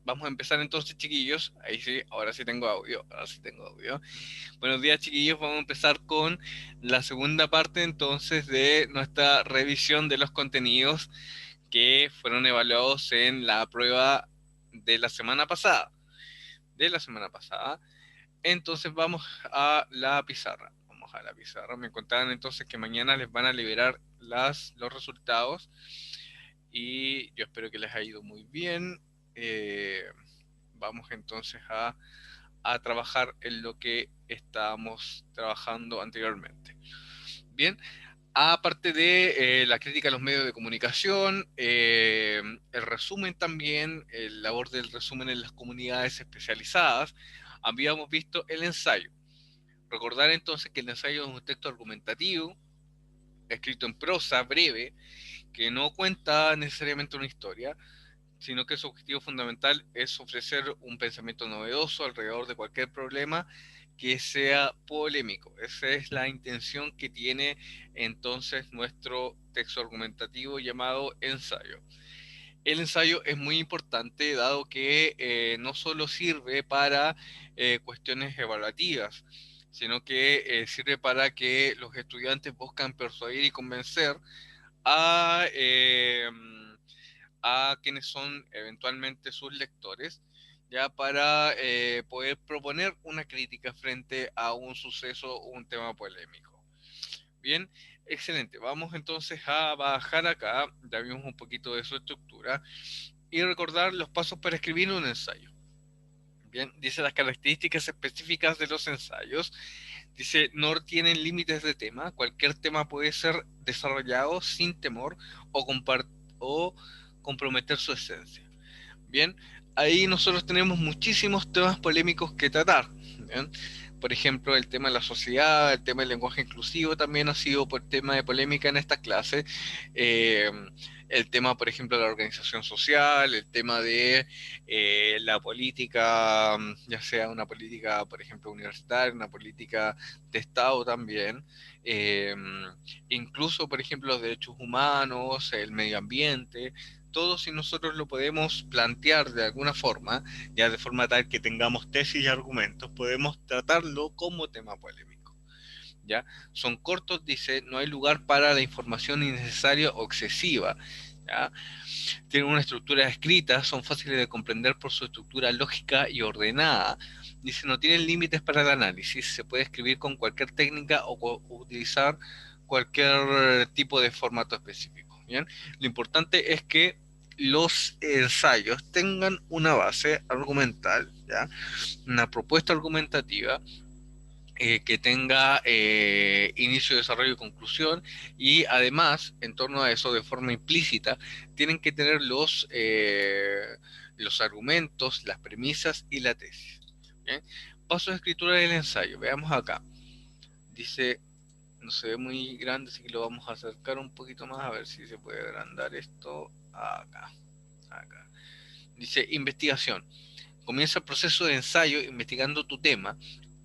Vamos a empezar entonces, chiquillos. Ahí sí, ahora sí tengo audio. Ahora sí tengo audio. Buenos días, chiquillos. Vamos a empezar con la segunda parte entonces de nuestra revisión de los contenidos que fueron evaluados en la prueba de la semana pasada. De la semana pasada. Entonces vamos a la pizarra. Vamos a la pizarra. Me contaban entonces que mañana les van a liberar los resultados y yo espero que les haya ido muy bien. Eh, Vamos entonces a trabajar en lo que estábamos trabajando anteriormente. Bien, aparte de la crítica a los medios de comunicación, el resumen también, el labor del resumen en las comunidades especializadas, habíamos visto el ensayo. Recordar entonces que el ensayo es un texto argumentativo, escrito en prosa, breve, que no cuenta necesariamente una historia, sino que su objetivo fundamental es ofrecer un pensamiento novedoso alrededor de cualquier problema que sea polémico. Esa es la intención que tiene entonces nuestro texto argumentativo llamado ensayo. El ensayo es muy importante dado que no solo sirve para cuestiones evaluativas, sino que sirve para que los estudiantes buscan persuadir y convencer a, a quienes son eventualmente sus lectores, ya para poder proponer una crítica frente a un suceso o un tema polémico. Bien, excelente. Vamos entonces a bajar acá, ya vimos un poquito de su estructura, y recordar los pasos para escribir un ensayo. Bien, dice las características específicas de los ensayos. Dice, no tienen límites de tema. Cualquier tema puede ser desarrollado sin temor o, o comprometer su esencia. Bien, ahí nosotros tenemos muchísimos temas polémicos que tratar. ¿Bien? Por ejemplo, el tema de la sociedad, el tema del lenguaje inclusivo también ha sido por tema de polémica en esta clase. Eh, el tema, por ejemplo, de la organización social, el tema de la política, ya sea una política, por ejemplo, universitaria, una política de Estado también. Eh, Incluso, por ejemplo, los derechos humanos, el medio ambiente, todo si nosotros lo podemos plantear de alguna forma, ya de forma tal que tengamos tesis y argumentos, podemos tratarlo como tema polémico. ¿Ya? Son cortos, dice, no hay lugar para la información innecesaria o excesiva. ¿Ya? Tienen una estructura escrita, son fáciles de comprender por su estructura lógica y ordenada. Dice, no tienen límites para el análisis, se puede escribir con cualquier técnica o utilizar cualquier tipo de formato específico. ¿Bien? Lo importante es que los ensayos tengan una base argumental, ¿ya? Una propuesta argumentativa que tenga inicio, desarrollo y conclusión, y además, en torno a eso, de forma implícita, tienen que tener los argumentos, las premisas y la tesis. ¿Bien? Paso de escritura del ensayo, veamos acá. Dice, no se ve muy grande, así que lo vamos a acercar un poquito más a ver si se puede agrandar esto acá. Acá. Dice, investigación. Comienza el proceso de ensayo investigando tu tema.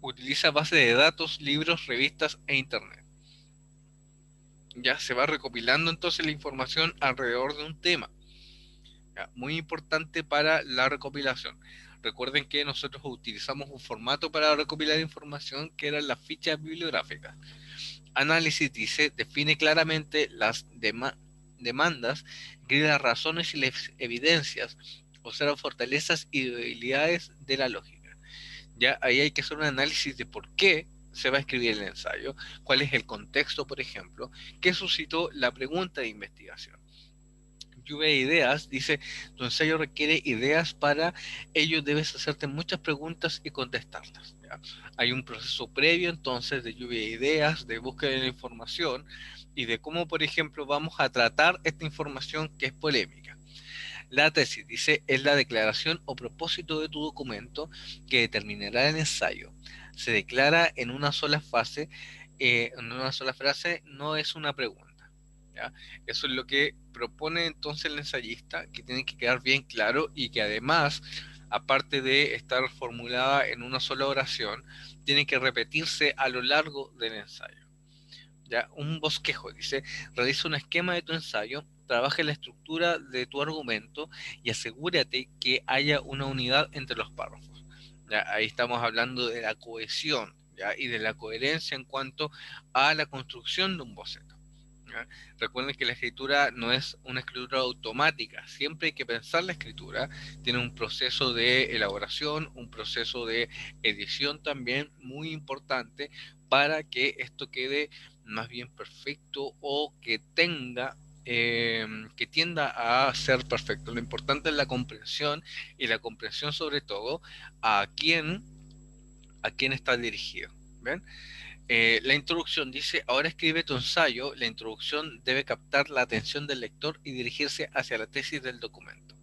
Utiliza bases de datos, libros, revistas e internet. Ya se va recopilando entonces la información alrededor de un tema. Ya, muy importante para la recopilación. Recuerden que nosotros utilizamos un formato para recopilar información que eran las fichas bibliográficas. Análisis dice, define claramente las demandas, escribe las razones y las evidencias, observa fortalezas y debilidades de la lógica. Ya ahí hay que hacer un análisis de por qué se va a escribir el ensayo, cuál es el contexto, por ejemplo, qué suscitó la pregunta de investigación. Lluvia de ideas, dice, tu ensayo requiere ideas, para ello debes hacerte muchas preguntas y contestarlas. ¿Ya? Hay un proceso previo entonces de lluvia de ideas, de búsqueda de la información y de cómo, por ejemplo, vamos a tratar esta información que es polémica. La tesis, dice, es la declaración o propósito de tu documento que determinará el ensayo. Se declara en una sola fase, en una sola frase, no es una pregunta. ¿Ya? Eso es lo que propone entonces el ensayista, que tiene que quedar bien claro y que además, aparte de estar formulada en una sola oración, tiene que repetirse a lo largo del ensayo. ¿ya? Un bosquejo, dice, realiza un esquema de tu ensayo, trabaja en la estructura de tu argumento y asegúrate que haya una unidad entre los párrafos. ¿Ya? Ahí estamos hablando de la cohesión, ¿ya? Y de la coherencia en cuanto a la construcción de un boceto. ¿Ya? Recuerden que la escritura no es una escritura automática, siempre hay que pensar la escritura, tiene un proceso de elaboración, un proceso de edición también muy importante para que esto quede más bien perfecto o que tienda a ser perfecto. Lo importante es la comprensión y la comprensión sobre todo a quién está dirigido. ¿Ven? La introducción dice, ahora escribe tu ensayo, la introducción debe captar la atención del lector y dirigirse hacia la tesis del documento.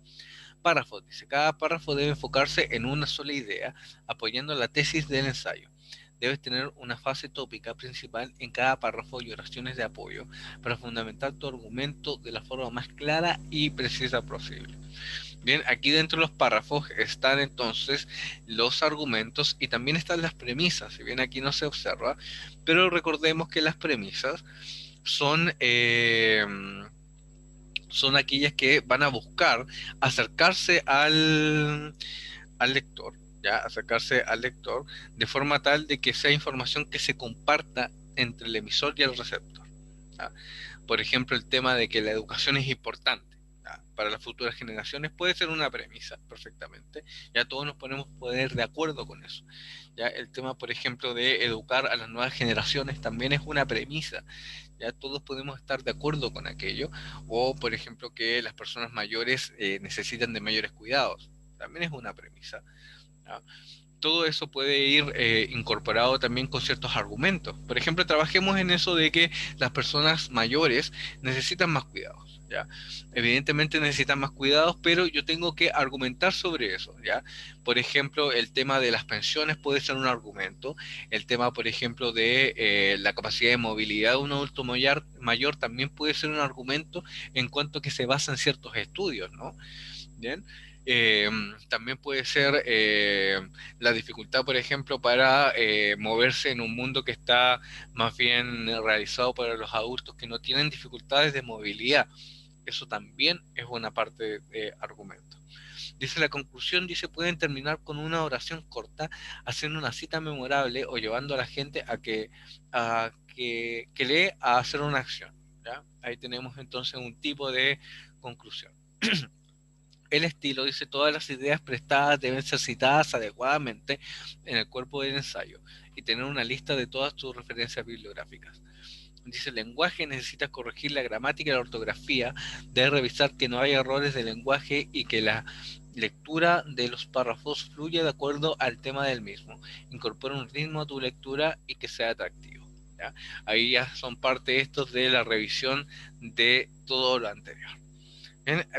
Párrafos, dice, cada párrafo debe enfocarse en una sola idea, apoyando la tesis del ensayo. Debes tener una fase tópica principal en cada párrafo y oraciones de apoyo para fundamentar tu argumento de la forma más clara y precisa posible. Bien, aquí dentro de los párrafos están entonces los argumentos y también están las premisas, si bien aquí no se observa, pero recordemos que las premisas son, son aquellas que van a buscar acercarse al lector, ¿ya? Acercarse al lector de forma tal de que sea información que se comparta entre el emisor y el receptor. ¿Ya? Por ejemplo, el tema de que la educación es importante, ¿ya? Para las futuras generaciones puede ser una premisa perfectamente. Ya todos nos ponemos poder de acuerdo con eso. Ya el tema, por ejemplo, de educar a las nuevas generaciones también es una premisa. Ya todos podemos estar de acuerdo con aquello. O, por ejemplo, que las personas mayores necesitan de mayores cuidados. También es una premisa. ¿Ya? Todo eso puede ir incorporado también con ciertos argumentos. Por ejemplo, trabajemos en eso de que las personas mayores necesitan más cuidados, ¿ya? Evidentemente necesitan más cuidados, pero yo tengo que argumentar sobre eso, ¿ya? Por ejemplo, el tema de las pensiones puede ser un argumento. El tema, por ejemplo, de la capacidad de movilidad de un adulto mayor también puede ser un argumento en cuanto que se basa en ciertos estudios, ¿no? Bien. Eh, También puede ser la dificultad, por ejemplo, para moverse en un mundo que está más bien realizado para los adultos que no tienen dificultades de movilidad. Eso también es una parte de argumento. Dice la conclusión, dice, pueden terminar con una oración corta, haciendo una cita memorable o llevando a la gente que lee a hacer una acción. ¿Ya? Ahí tenemos entonces un tipo de conclusión. El estilo dice todas las ideas prestadas deben ser citadas adecuadamente en el cuerpo del ensayo y tener una lista de todas tus referencias bibliográficas. Dice el lenguaje necesita corregir la gramática y la ortografía, debe revisar que no haya errores de lenguaje y que la lectura de los párrafos fluya de acuerdo al tema del mismo. Incorpora un ritmo a tu lectura y que sea atractivo. ¿Ya? Ahí ya son parte estos de la revisión de todo lo anterior.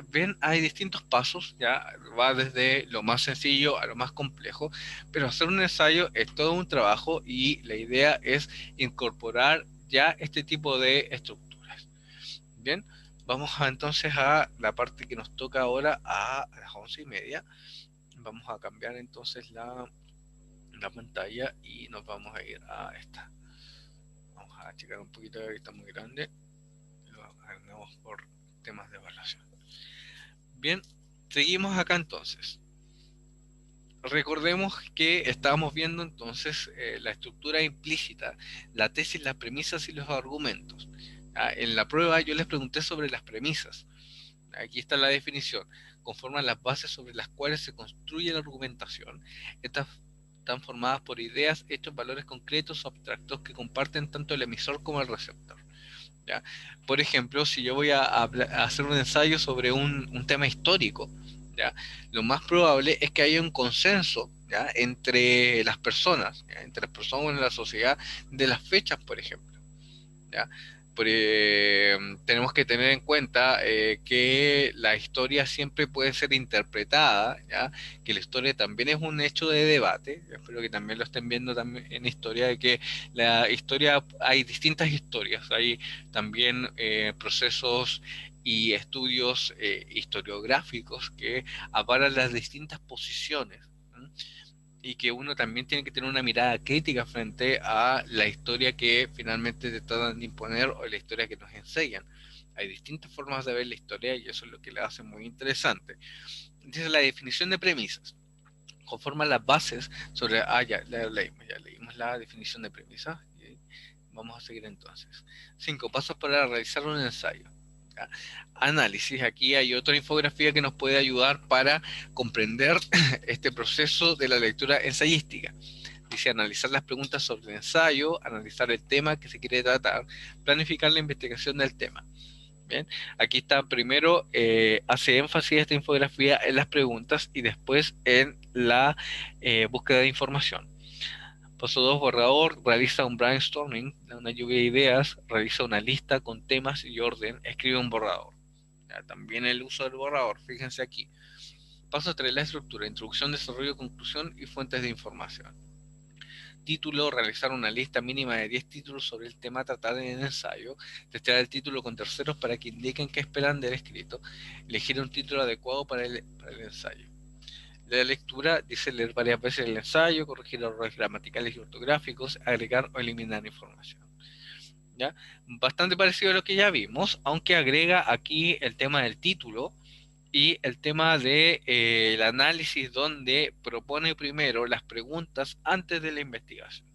Bien, hay distintos pasos, ya va desde lo más sencillo a lo más complejo, pero hacer un ensayo es todo un trabajo y la idea es incorporar ya este tipo de estructuras. Bien, entonces a la parte que nos toca ahora a las 11:30. Vamos a cambiar entonces la pantalla y nos vamos a ir a esta. Vamos a checar un poquito, que está muy grande. Lo agregamos por temas de evaluación. Bien, seguimos acá entonces. Recordemos que estábamos viendo entonces la estructura implícita, la tesis, las premisas y los argumentos. En la prueba yo les pregunté sobre las premisas. Aquí está la definición. Conforman las bases sobre las cuales se construye la argumentación. Estas están formadas por ideas, hechos, valores concretos o abstractos que comparten tanto el emisor como el receptor. ¿Ya? Por ejemplo, si yo voy a hacer un ensayo sobre un tema histórico, ¿ya? Lo más probable es que haya un consenso, ¿ya? Entre las personas, ¿ya? Entre las personas en la sociedad de las fechas, por ejemplo. ¿Ya? Tenemos que tener en cuenta que la historia siempre puede ser interpretada, ¿ya? Que la historia también es un hecho de debate. Espero que también lo estén viendo también en historia, de que la historia, hay distintas historias, hay también procesos y estudios historiográficos que avalan las distintas posiciones. ¿Sí? y que uno también tiene que tener una mirada crítica frente a la historia que finalmente te tratan de imponer o la historia que nos enseñan. Hay distintas formas de ver la historia y eso es lo que la hace muy interesante. Dice la definición de premisas. Conforma las bases sobre... ya leímos la definición de premisas. Vamos a seguir entonces. 5 pasos para realizar un ensayo. ¿Ya? Análisis. Aquí hay otra infografía que nos puede ayudar para comprender este proceso de la lectura ensayística. Dice analizar las preguntas sobre el ensayo, analizar el tema que se quiere tratar, planificar la investigación del tema. Bien, aquí está primero, hace énfasis esta infografía en las preguntas y después en la búsqueda de información. Paso 2, borrador, realiza un brainstorming, una lluvia de ideas, realiza una lista con temas y orden, escribe un borrador. Ya, también el uso del borrador, fíjense aquí. Paso 3, la estructura, introducción, desarrollo, conclusión y fuentes de información. Título, realizar una lista mínima de 10 títulos sobre el tema tratado en el ensayo, testear el título con terceros para que indiquen qué esperan del escrito, elegir un título adecuado para el ensayo. La lectura dice leer varias veces el ensayo, corregir errores gramaticales y ortográficos, agregar o eliminar información. ¿Ya? Bastante parecido a lo que ya vimos, aunque agrega aquí el tema del título y el tema de el análisis donde propone primero las preguntas antes de la investigación.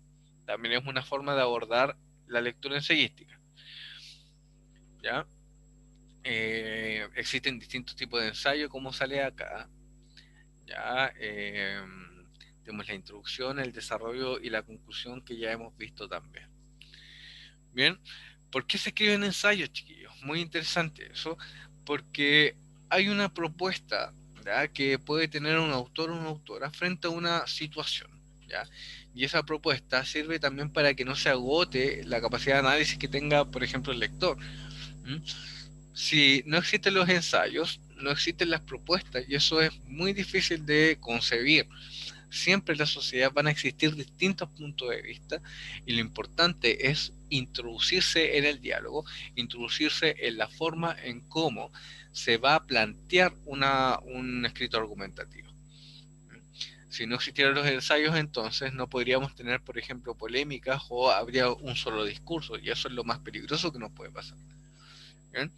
También es una forma de abordar la lectura ensayística. ¿Ya? Existen distintos tipos de ensayo, como sale acá. Ya tenemos la introducción, el desarrollo y la conclusión que ya hemos visto también. Bien, ¿por qué se escriben ensayos, chiquillos? Muy interesante eso, porque hay una propuesta, ¿ya?, que puede tener un autor o una autora frente a una situación, ¿ya? Y esa propuesta sirve también para que no se agote la capacidad de análisis que tenga, por ejemplo, el lector. ¿Mm? Si no existen los ensayos, no existen las propuestas, y eso es muy difícil de concebir. Siempre en la sociedad van a existir distintos puntos de vista y lo importante es introducirse en el diálogo, introducirse en la forma en cómo se va a plantear un escrito argumentativo. Si no existieran los ensayos, entonces no podríamos tener, por ejemplo, polémicas o habría un solo discurso, y eso es lo más peligroso que nos puede pasar. ¿Bien?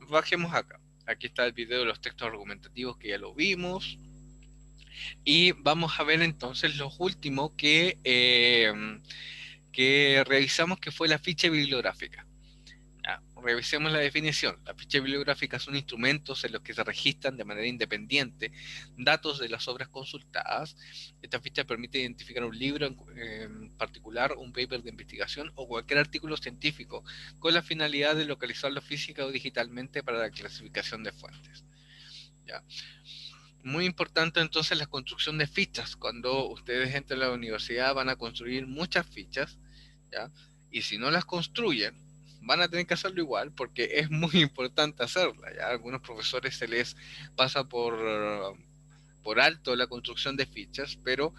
Bajemos acá. Aquí está el video de los textos argumentativos que ya lo vimos. Y vamos a ver entonces los últimos que revisamos, que fue la ficha bibliográfica. Ya, revisemos la definición. La ficha bibliográfica son instrumentos en los que se registran de manera independiente datos de las obras consultadas. Esta ficha permite identificar un libro en particular, un paper de investigación o cualquier artículo científico con la finalidad de localizarlo física o digitalmente para la clasificación de fuentes. ¿Ya? Muy importante entonces la construcción de fichas. Cuando ustedes entran a la universidad van a construir muchas fichas, ¿ya? Y si no las construyen, van a tener que hacerlo igual porque es muy importante hacerla, ¿ya? A algunos profesores se les pasa por alto la construcción de fichas, pero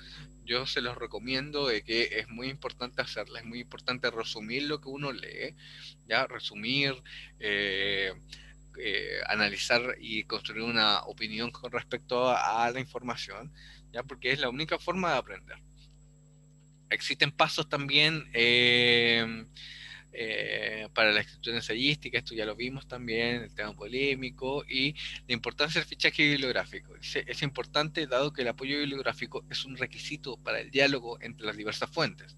yo se los recomiendo de que es muy importante hacerla, es muy importante resumir lo que uno lee, ¿ya? Resumir, eh, analizar y construir una opinión con respecto a la información, ¿ya? Porque es la única forma de aprender. Existen pasos también para la escritura ensayística, esto ya lo vimos también, el tema polémico y la importancia del fichaje bibliográfico. Es importante dado que el apoyo bibliográfico es un requisito para el diálogo entre las diversas fuentes.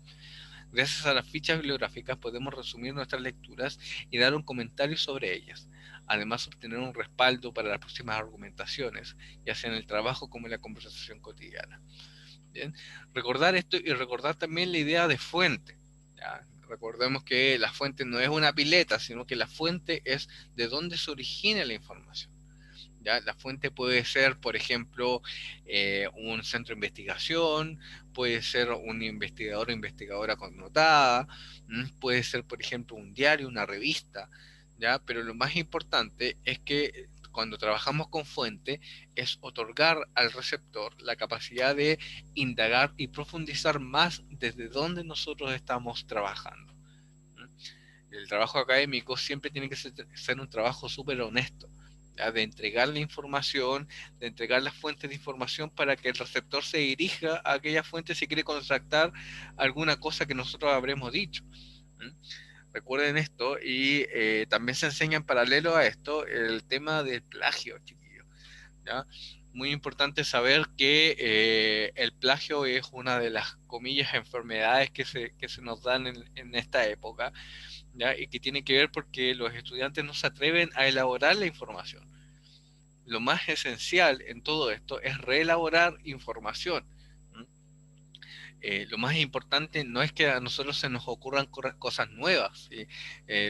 Gracias a las fichas bibliográficas podemos resumir nuestras lecturas y dar un comentario sobre ellas. Además, obtener un respaldo para las próximas argumentaciones, ya sea en el trabajo como en la conversación cotidiana. ¿Bien? Recordar esto y recordar también la idea de fuente. ¿Ya? Recordemos que la fuente no es una pileta, sino que la fuente es de dónde se origina la información. ¿Ya? La fuente puede ser, por ejemplo, un centro de investigación, puede ser un investigador o investigadora connotada, puede ser, por ejemplo, un diario, una revista, ¿ya? Pero lo más importante es que cuando trabajamos con fuente es otorgar al receptor la capacidad de indagar y profundizar más desde donde nosotros estamos trabajando. El trabajo académico siempre tiene que ser un trabajo súper honesto. ¿ya? De entregar la información, de entregar las fuentes de información para que el receptor se dirija a aquella fuente si quiere contactar alguna cosa que nosotros habremos dicho. Recuerden esto y también se enseña en paralelo a esto el tema del plagio, chiquillos. ¿Ya? Muy importante saber que el plagio es una de las comillas enfermedades que se nos dan en esta época, ¿ya? Y que tiene que ver porque los estudiantes no se atreven a elaborar la información. Lo más esencial en todo esto es reelaborar información. Lo más importante no es que a nosotros se nos ocurran cosas nuevas, ¿sí?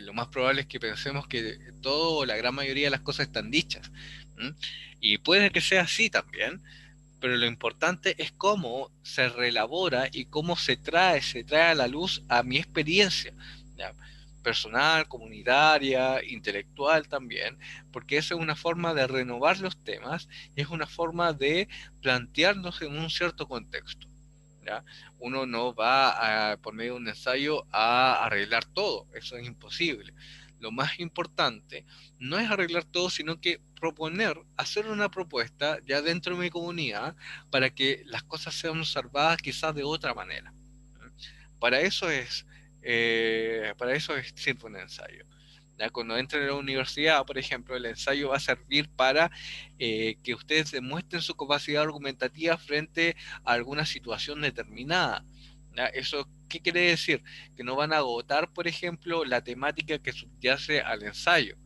Lo más probable es que pensemos que todo o la gran mayoría de las cosas están dichas. ¿Mm? Y puede que sea así también, pero lo importante es cómo se reelabora y cómo se trae a la luz a mi experiencia, ¿ya? Personal, comunitaria, intelectual también, porque esa es una forma de renovar los temas y es una forma de plantearnos en un cierto contexto. ¿Ya? Uno no va por medio de un ensayo a arreglar todo, eso es imposible. Lo más importante no es arreglar todo, sino que proponer, hacer una propuesta ya dentro de mi comunidad para que las cosas sean observadas quizás de otra manera. Para eso para eso sirve un ensayo. ¿Ya? Cuando entren a la universidad, por ejemplo, el ensayo va a servir para que ustedes demuestren su capacidad argumentativa frente a alguna situación determinada. ¿Ya? ¿Eso qué quiere decir? Que no van a agotar, por ejemplo, la temática que subyace al ensayo.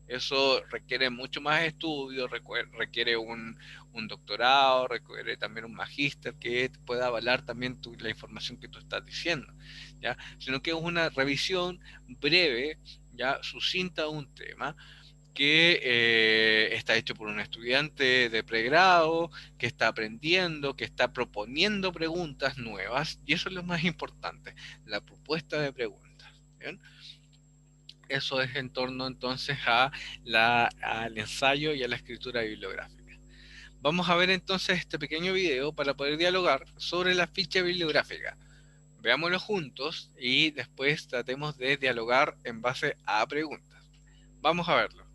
Eso requiere mucho más estudio, requiere un doctorado, requiere también un magíster que pueda avalar también la información que tú estás diciendo, ¿ya? Sino que es una revisión breve, ya sucinta de un tema que está hecho por un estudiante de pregrado, que está aprendiendo, que está proponiendo preguntas nuevas, y eso es lo más importante, la propuesta de preguntas. ¿Bien? Eso es en torno entonces al ensayo y a la escritura bibliográfica. Vamos a ver entonces este pequeño video para poder dialogar sobre la ficha bibliográfica. Veámoslo juntos y después tratemos de dialogar en base a preguntas. Vamos a verlo.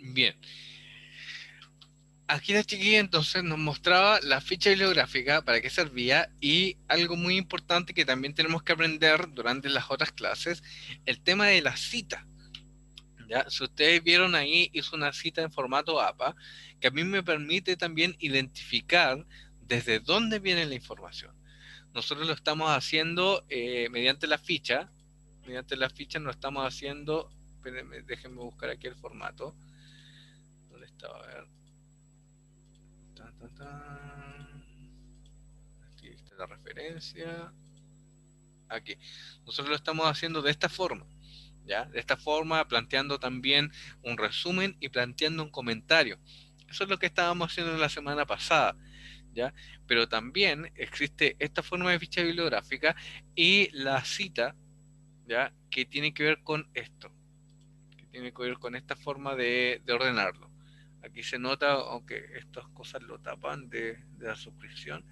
Bien, aquí la chiquilla entonces nos mostraba la ficha bibliográfica, para qué servía y algo muy importante que también tenemos que aprender durante las otras clases, el tema de la cita. ¿Ya? Si ustedes vieron ahí, hizo una cita en formato APA, que a mí me permite también identificar desde dónde viene la información. Nosotros lo estamos haciendo mediante la ficha. Mediante la ficha lo estamos haciendo. Espérenme, déjenme buscar aquí el formato. ¿Dónde estaba? A ver. Tan, tan, tan. Aquí está la referencia. Aquí. Nosotros lo estamos haciendo de esta forma. ¿Ya? De esta forma, planteando también un resumen y planteando un comentario. Eso es lo que estábamos haciendo la semana pasada, ¿ya? Pero también existe esta forma de ficha bibliográfica y la cita, ¿ya? Que tiene que ver con esto, que tiene que ver con esta forma de ordenarlo. Aquí se nota, aunque estas cosas lo tapan de la suscripción,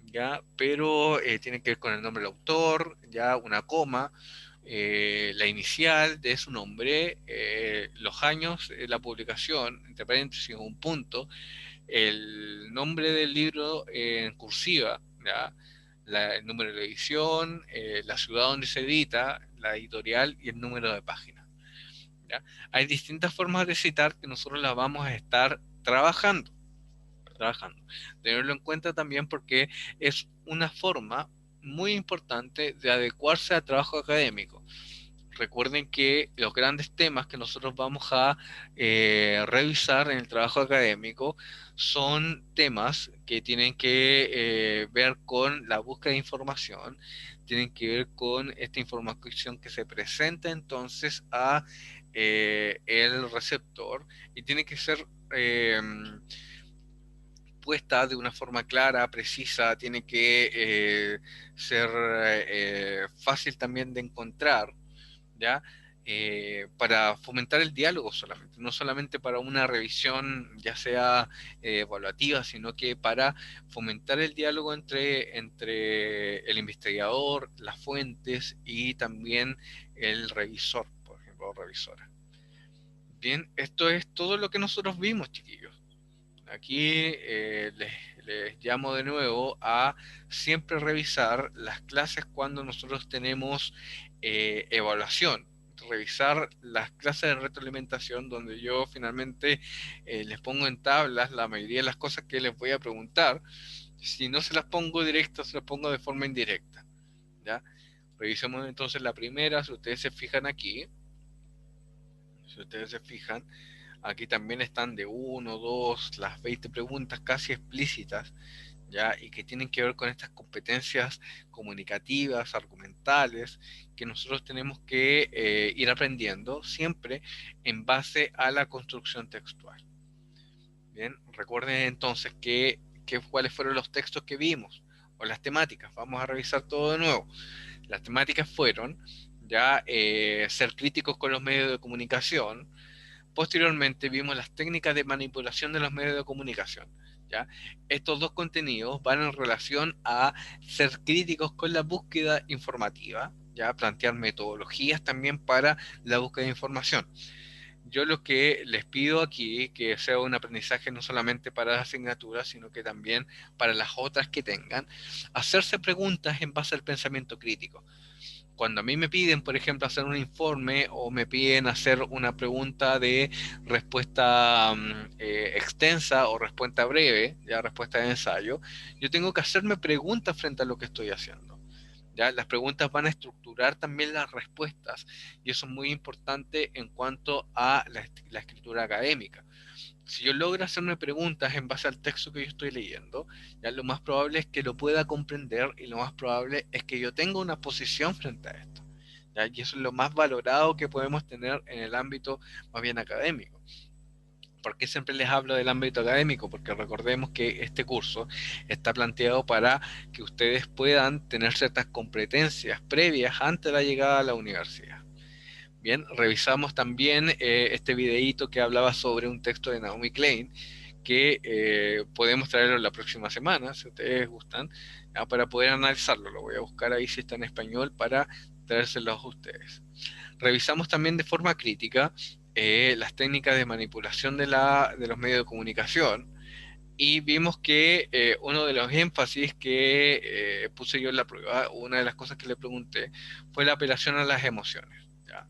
¿ya? Pero tiene que ver con el nombre del autor, ya una coma, la inicial de su nombre, los años, la publicación, entre paréntesis, un punto, el nombre del libro en cursiva, ¿ya? El número de edición, la ciudad donde se edita, la editorial y el número de página, ¿ya? Hay distintas formas de citar que nosotros las vamos a estar trabajando. Tenerlo en cuenta también porque es una forma muy importante de adecuarse al trabajo académico. Recuerden que los grandes temas que nosotros vamos a revisar en el trabajo académico son temas que tienen que ver con la búsqueda de información, tienen que ver con esta información que se presenta entonces a el receptor y tiene que ser puesta de una forma clara, precisa, tiene que ser fácil también de encontrar, ¿ya? Para fomentar el diálogo solamente, no solamente para una revisión ya sea evaluativa, sino que para fomentar el diálogo entre el investigador, las fuentes y también el revisor, por ejemplo, o revisora. Bien, esto es todo lo que nosotros vimos, chiquillos. Aquí les llamo de nuevo a siempre revisar las clases cuando nosotros tenemos evaluación. Revisar las clases de retroalimentación donde yo finalmente les pongo en tablas la mayoría de las cosas que les voy a preguntar. Si no se las pongo directas, se las pongo de forma indirecta, ¿ya? Revisemos entonces la primera. Si ustedes se fijan aquí, si ustedes se fijan, aquí también están de uno, dos, las 20 preguntas casi explícitas, ¿ya? Y que tienen que ver con estas competencias comunicativas, argumentales, que nosotros tenemos que ir aprendiendo siempre en base a la construcción textual. Bien, recuerden entonces cuáles fueron los textos que vimos o las temáticas. Vamos a revisar todo de nuevo. Las temáticas fueron ya ser críticos con los medios de comunicación. Posteriormente vimos las técnicas de manipulación de los medios de comunicación, ¿ya? Estos dos contenidos van en relación a ser críticos con la búsqueda informativa, ¿ya? Plantear metodologías también para la búsqueda de información. Yo lo que les pido aquí, que sea un aprendizaje no solamente para las asignaturas, sino que también para las otras que tengan, hacerse preguntas en base al pensamiento crítico. Cuando a mí me piden, por ejemplo, hacer un informe o me piden hacer una pregunta de respuesta extensa o respuesta breve, ya respuesta de ensayo, yo tengo que hacerme preguntas frente a lo que estoy haciendo. ¿Ya? Las preguntas van a estructurar también las respuestas y eso es muy importante en cuanto a la escritura académica. Si yo logro hacerme preguntas en base al texto que yo estoy leyendo, ya lo más probable es que lo pueda comprender y lo más probable es que yo tenga una posición frente a esto. ¿Ya? Y eso es lo más valorado que podemos tener en el ámbito más bien académico. ¿Por qué siempre les hablo del ámbito académico? Porque recordemos que este curso está planteado para que ustedes puedan tener ciertas competencias previas antes de la llegada a la universidad. Bien, revisamos también este videíto que hablaba sobre un texto de Naomi Klein, que podemos traerlo la próxima semana, si ustedes gustan, ya, para poder analizarlo. Lo voy a buscar ahí si está en español para traérselos a ustedes. Revisamos también de forma crítica las técnicas de manipulación de los medios de comunicación y vimos que uno de los énfasis que puse yo en la prueba, una de las cosas que le pregunté, fue la apelación a las emociones. ¿Ya?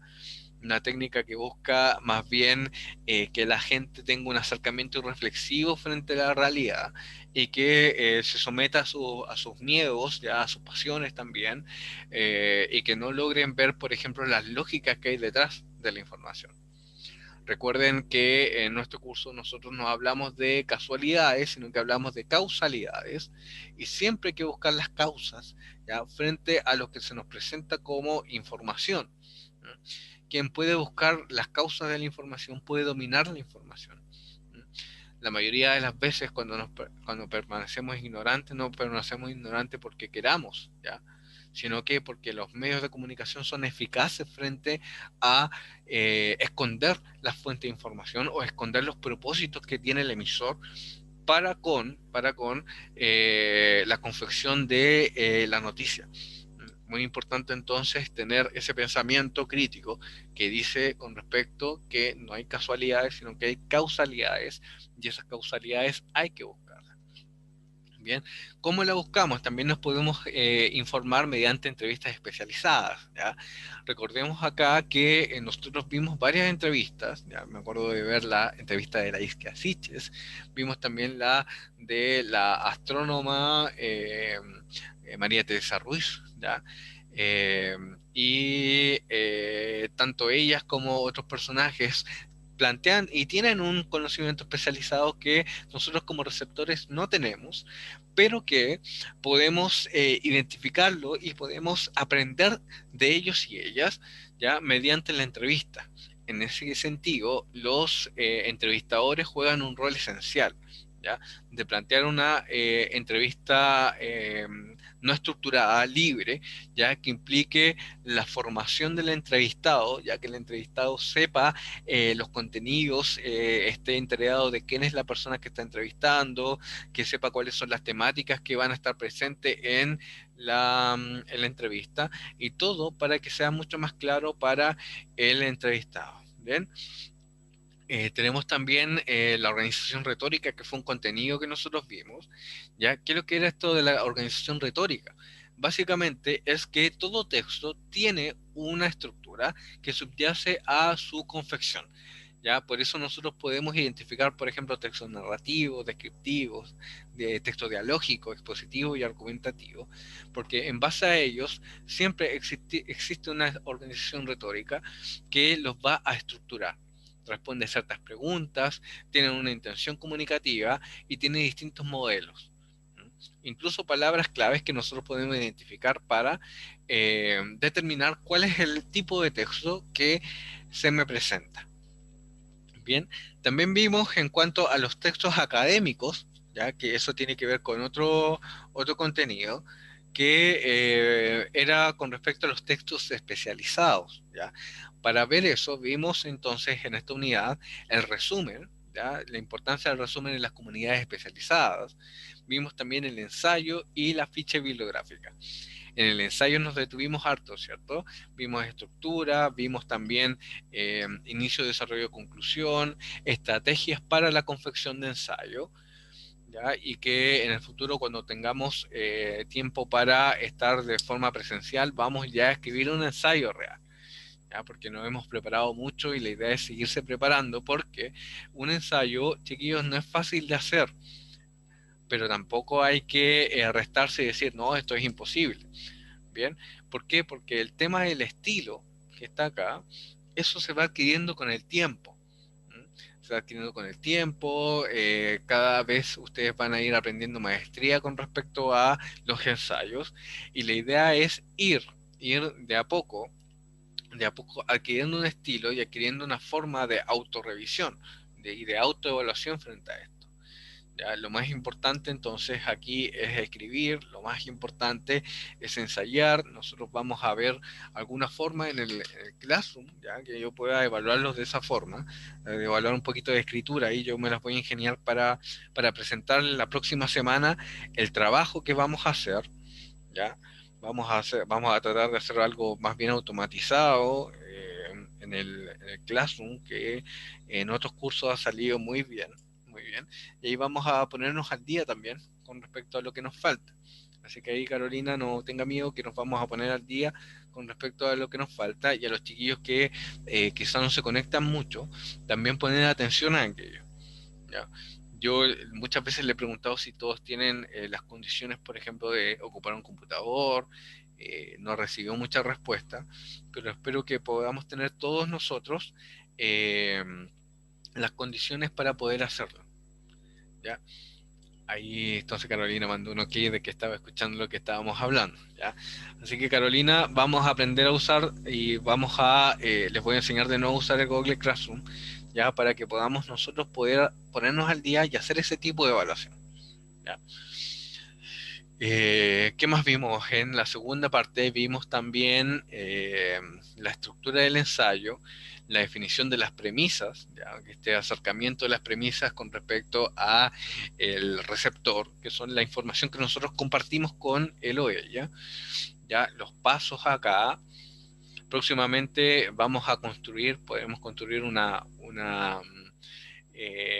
Una técnica que busca más bien que la gente tenga un acercamiento reflexivo frente a la realidad y que se someta a sus miedos, ya a sus pasiones también, y que no logren ver, por ejemplo, las lógicas que hay detrás de la información. Recuerden que en nuestro curso nosotros no hablamos de casualidades, sino que hablamos de causalidades y siempre hay que buscar las causas, ¿ya? Frente a lo que se nos presenta como información. ¿Ya? Quien puede buscar las causas de la información puede dominar la información. La mayoría de las veces cuando permanecemos ignorantes, no permanecemos ignorantes porque queramos, ¿ya? sino que porque los medios de comunicación son eficaces frente a esconder la fuente de información o esconder los propósitos que tiene el emisor para con la confección de la noticia. Muy importante entonces tener ese pensamiento crítico que dice con respecto que no hay casualidades, sino que hay causalidades, y esas causalidades hay que buscarlas. Bien, ¿cómo la buscamos? También nos podemos informar mediante entrevistas especializadas, ¿ya? Recordemos acá que nosotros vimos varias entrevistas, ¿ya? Me acuerdo de ver la entrevista de la Isquia Siches, vimos también la de la astrónoma María Teresa Ruiz, ¿ya? Eh, y tanto ellas como otros personajes plantean y tienen un conocimiento especializado que nosotros como receptores no tenemos, pero que podemos identificarlo y podemos aprender de ellos y ellas ya mediante la entrevista. En ese sentido, los entrevistadores juegan un rol esencial, ¿ya? De plantear una entrevista no estructurada, libre, ya que implique la formación del entrevistado, ya que el entrevistado sepa los contenidos, esté enterado de quién es la persona que está entrevistando, que sepa cuáles son las temáticas que van a estar presentes en la entrevista, y todo para que sea mucho más claro para el entrevistado. Bien. Tenemos también la organización retórica, que fue un contenido que nosotros vimos. ¿Ya? ¿Qué es lo que era esto de la organización retórica? Básicamente es que todo texto tiene una estructura que subyace a su confección. ¿Ya? Por eso nosotros podemos identificar, por ejemplo, textos narrativos, descriptivos, de texto dialógico, expositivo y argumentativo, porque en base a ellos siempre existe una organización retórica que los va a estructurar. Responde ciertas preguntas, tiene una intención comunicativa y tiene distintos modelos. Incluso palabras claves que nosotros podemos identificar para determinar cuál es el tipo de texto que se me presenta. Bien, también vimos en cuanto a los textos académicos, ya que eso tiene que ver con otro contenido, que era con respecto a los textos especializados, ¿ya? Para ver eso, vimos entonces en esta unidad el resumen, ¿ya? La importancia del resumen en las comunidades especializadas. Vimos también el ensayo y la ficha bibliográfica. En el ensayo nos detuvimos harto, ¿cierto? Vimos estructura, vimos también inicio, desarrollo, conclusión, estrategias para la confección de ensayo, ¿ya? Y que en el futuro, cuando tengamos tiempo para estar de forma presencial, vamos ya a escribir un ensayo real. ¿Ya? Porque nos hemos preparado mucho y la idea es seguirse preparando, porque un ensayo, chiquillos, no es fácil de hacer, pero tampoco hay que restarse y decir, no, esto es imposible. Bien, ¿por qué? Porque el tema del estilo que está acá, eso se va adquiriendo con el tiempo. Se va adquiriendo con el tiempo, cada vez ustedes van a ir aprendiendo maestría con respecto a los ensayos, y la idea es ir de a poco adquiriendo un estilo y adquiriendo una forma de autorrevisión y de autoevaluación frente a esto. ¿Ya? Lo más importante entonces aquí es escribir, lo más importante es ensayar. Nosotros vamos a ver alguna forma en el Classroom, ¿ya? Que yo pueda evaluarlos de esa forma, evaluar un poquito de escritura, y yo me las voy a ingeniar para presentar la próxima semana el trabajo que vamos a hacer, ¿ya? Vamos a tratar de hacer algo más bien automatizado en el Classroom, que en otros cursos ha salido muy bien, muy bien. Y ahí vamos a ponernos al día también con respecto a lo que nos falta. Así que ahí, Carolina, no tenga miedo, que nos vamos a poner al día con respecto a lo que nos falta, y a los chiquillos que quizás no se conectan mucho, también poner atención a aquello. ¿Ya? Yo muchas veces le he preguntado si todos tienen las condiciones, por ejemplo, de ocupar un computador. No recibió mucha respuesta, pero espero que podamos tener todos nosotros eh, las condiciones para poder hacerlo. ¿Ya? Ahí entonces Carolina mandó un ok de que estaba escuchando lo que estábamos hablando, ¿ya? Así que, Carolina, vamos a aprender a usar y les voy a enseñar de nuevo a usar el Google Classroom, ya, para que podamos nosotros poder ponernos al día y hacer ese tipo de evaluación, ¿ya? ¿Qué más vimos? En la segunda parte vimos también la estructura del ensayo, la definición de las premisas, ¿ya? Este acercamiento de las premisas con respecto a el receptor, que son la información que nosotros compartimos con él o ella, ¿ya? Los pasos acá. Próximamente vamos a construir, podemos construir una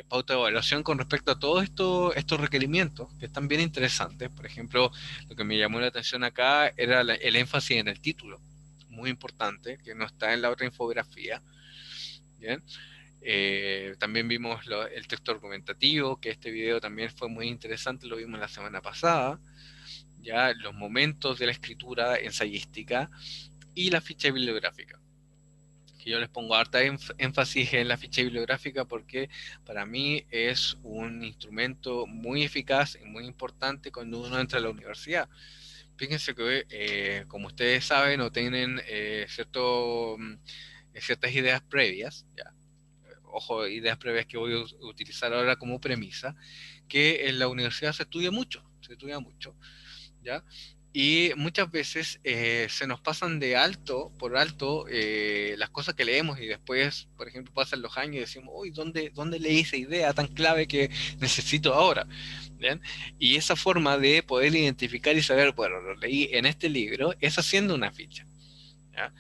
pauta de evaluación con respecto a todos estos requerimientos que están bien interesantes. Por ejemplo, lo que me llamó la atención acá era el énfasis en el título, muy importante, que no está en la otra infografía. Bien. También vimos el texto argumentativo, que este video también fue muy interesante, lo vimos la semana pasada. Ya los momentos de la escritura ensayística y la ficha bibliográfica, que yo les pongo harta énfasis en la ficha bibliográfica porque para mí es un instrumento muy eficaz y muy importante cuando uno entra a la universidad. Fíjense que, como ustedes saben o tienen ciertas ideas previas, ya, ojo, ideas previas que voy a utilizar ahora como premisa, que en la universidad se estudia mucho, ¿ya? Y muchas veces se nos pasan por alto, las cosas que leemos y después, por ejemplo, pasan los años y decimos, uy, ¿dónde leí esa idea tan clave que necesito ahora? ¿Bien? Y esa forma de poder identificar y saber, bueno, lo leí en este libro, es haciendo una ficha, ¿ya?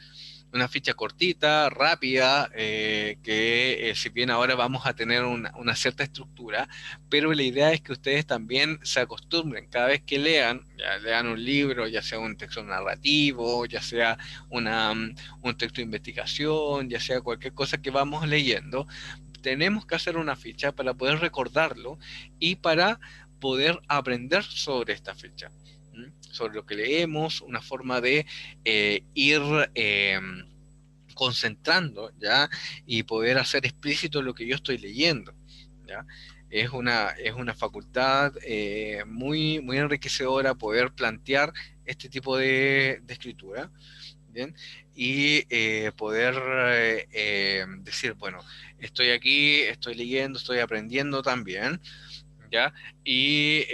Una ficha cortita, rápida, que si bien ahora vamos a tener una cierta estructura, pero la idea es que ustedes también se acostumbren cada vez que lean, ya lean un libro, ya sea un texto narrativo, ya sea un texto de investigación, ya sea cualquier cosa que vamos leyendo, tenemos que hacer una ficha para poder recordarlo y para poder aprender sobre esta ficha, sobre lo que leemos, una forma de ir concentrando, ¿ya? Y poder hacer explícito lo que yo estoy leyendo, ¿ya? Es una facultad muy enriquecedora poder plantear este tipo de escritura, ¿bien? Y poder decir, bueno, estoy aquí, estoy leyendo, estoy aprendiendo también, ¿ya? Y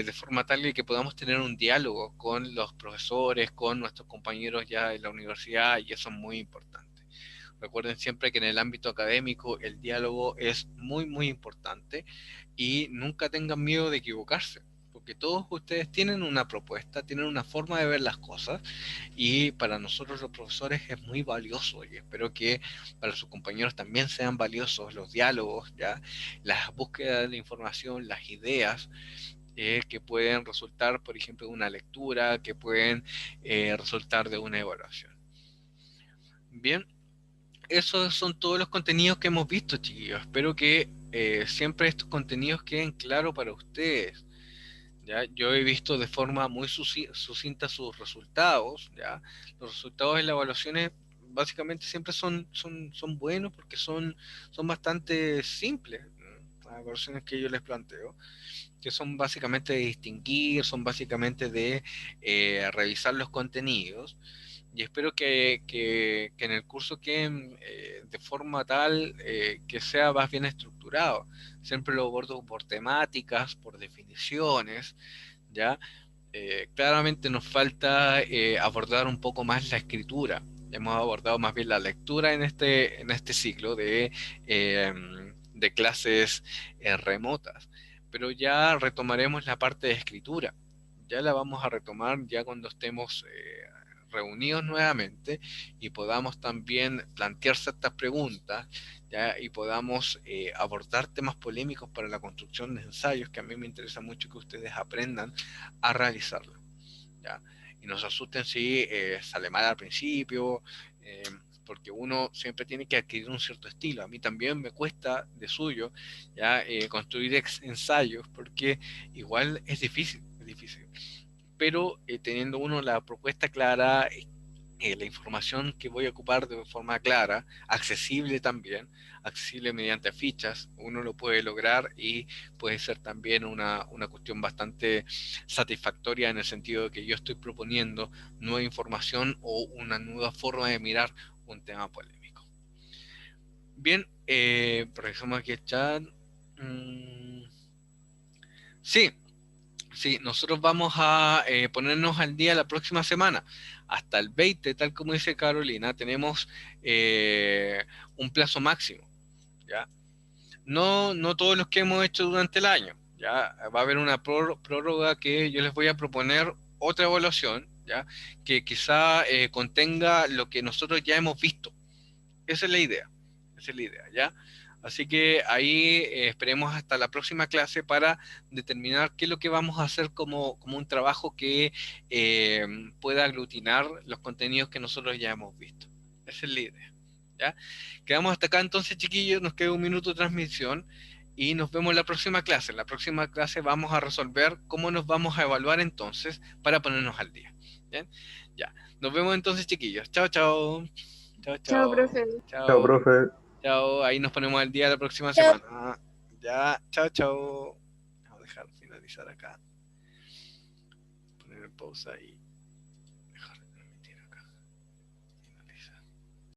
de forma tal que podamos tener un diálogo con los profesores, con nuestros compañeros ya en la universidad, y eso es muy importante. Recuerden siempre que en el ámbito académico el diálogo es muy importante y nunca tengan miedo de equivocarse, porque todos ustedes tienen una propuesta, tienen una forma de ver las cosas y para nosotros los profesores es muy valioso y espero que para sus compañeros también sean valiosos los diálogos, ¿ya? Las búsquedas de información, las ideas que pueden resultar, por ejemplo, de una lectura, que pueden resultar de una evaluación. Bien, esos son todos los contenidos que hemos visto, chiquillos. Espero que siempre estos contenidos queden claros para ustedes. ¿Ya? Yo he visto de forma muy sucinta sus resultados. ¿Ya? Los resultados de las evaluaciones básicamente siempre son buenos porque son bastante simples. Las evaluaciones que yo les planteo, que son básicamente de distinguir, son básicamente de revisar los contenidos y espero que en el curso queden de forma tal que sea más bien estructurado. Siempre lo abordo por temáticas, por definiciones, ¿ya? Claramente nos falta abordar un poco más la escritura. Hemos abordado más bien la lectura en este ciclo eh, de clases remotas, pero ya retomaremos la parte de escritura. Ya la vamos a retomar ya cuando estemos reunidos nuevamente y podamos también plantear ciertas preguntas, ¿ya? Y podamos abordar temas polémicos para la construcción de ensayos, que a mí me interesa mucho que ustedes aprendan a realizarlo, ¿ya? Y no se asusten si sale mal al principio, porque uno siempre tiene que adquirir un cierto estilo. A mí también me cuesta de suyo, ¿ya? Construir ensayos, porque igual es difícil, es difícil. Pero teniendo uno la propuesta clara, la información que voy a ocupar de forma clara, accesible también, accesible mediante fichas, uno lo puede lograr y puede ser también una cuestión bastante satisfactoria en el sentido de que yo estoy proponiendo nueva información o una nueva forma de mirar un tema polémico. Bien, revisamos aquí el chat. Sí, Sí, nosotros vamos a ponernos al día la próxima semana. Hasta el 20, tal como dice Carolina, tenemos un plazo máximo, ¿ya? No, no todos los que hemos hecho durante el año, ¿ya? Va a haber una prórroga que yo les voy a proponer otra evaluación, ¿ya? Que quizá contenga lo que nosotros ya hemos visto. Esa es la idea, esa es la idea, ¿ya? Así que ahí esperemos hasta la próxima clase para determinar qué es lo que vamos a hacer como un trabajo que eh, pueda aglutinar los contenidos que nosotros ya hemos visto. Esa es la idea, ¿ya? Quedamos hasta acá entonces, chiquillos, nos queda un minuto de transmisión y nos vemos en la próxima clase. En la próxima clase vamos a resolver cómo nos vamos a evaluar entonces para ponernos al día. ¿Bien? Ya, nos vemos entonces, chiquillos. Chao, chao. Chao, Chao, chao. profe. Chao, Chao. profe. Chao. Ahí nos ponemos al día la próxima Chao. semana. Ya. Chao, chao. Vamos a dejar finalizar acá. Poner pausa ahí.